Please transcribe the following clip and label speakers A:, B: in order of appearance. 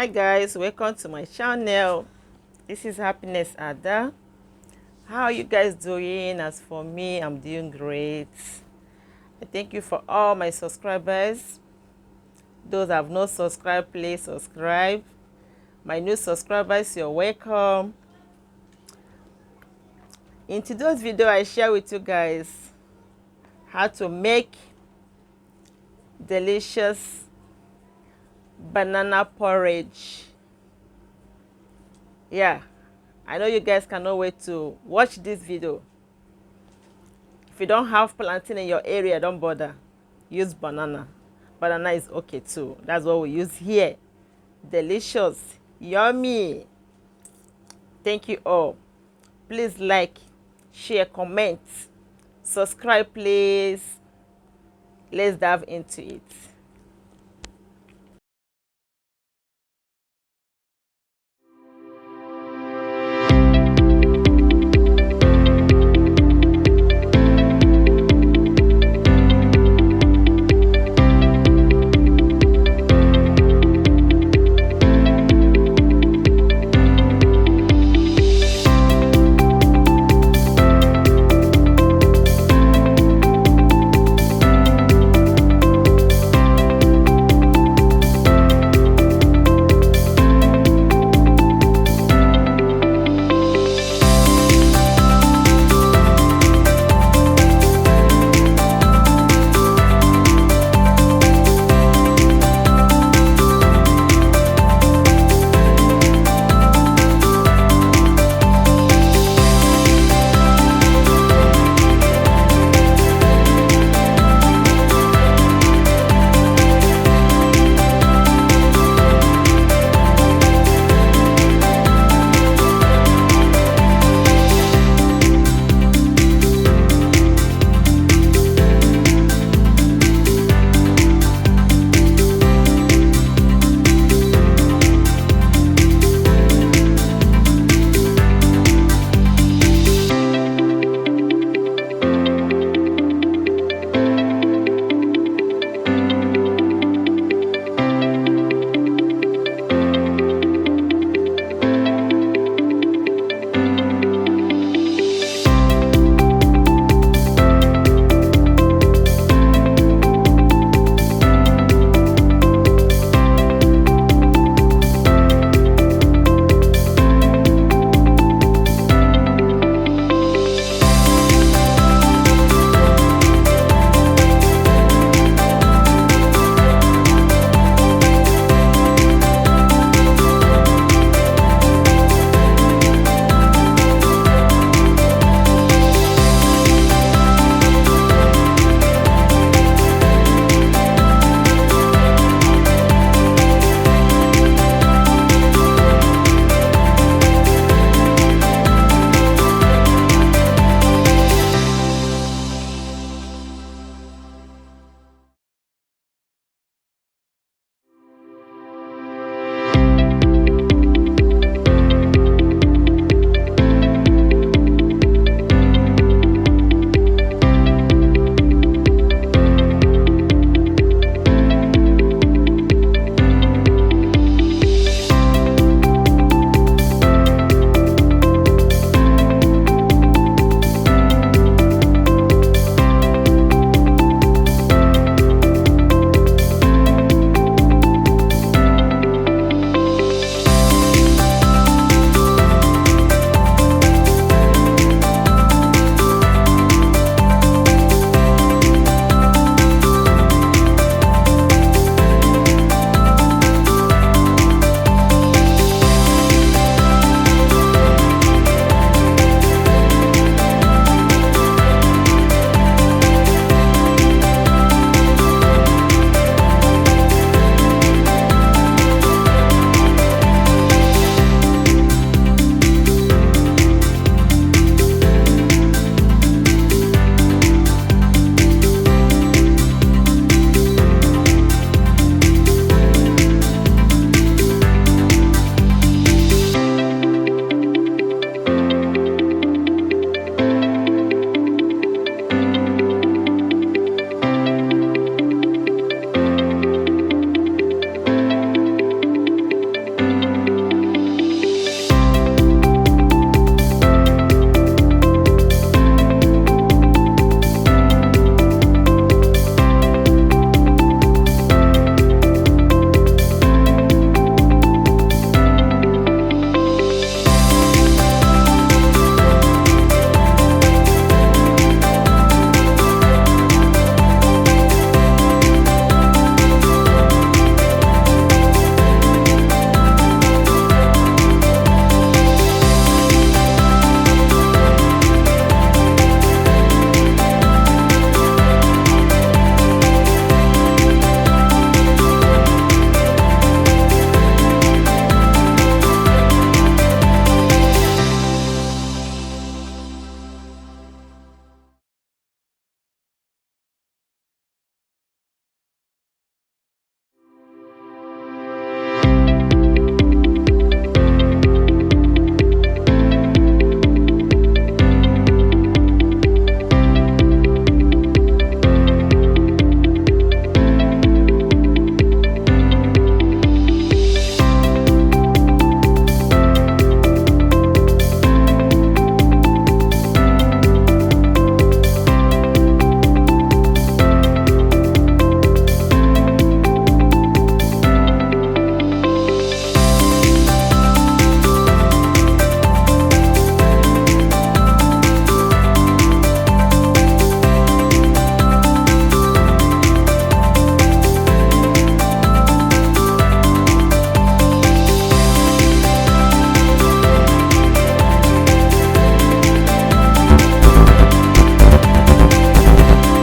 A: Hi guys, welcome to my channel. This is Happiness Ada. How are you guys doing? As for me, I'm doing great. I thank you for all my subscribers. Those that have not subscribed, please subscribe. My new subscribers, you're welcome. In today's video, I share with you guys how to make delicious banana porridge. Yeah, I know you guys cannot wait to watch this video. If you don't have plantain in your area, don't bother. Use banana. Banana is okay too. That's what we use here. Delicious. Yummy. Thank you all. Please like, share, comment. Subscribe, please. Let's dive into it.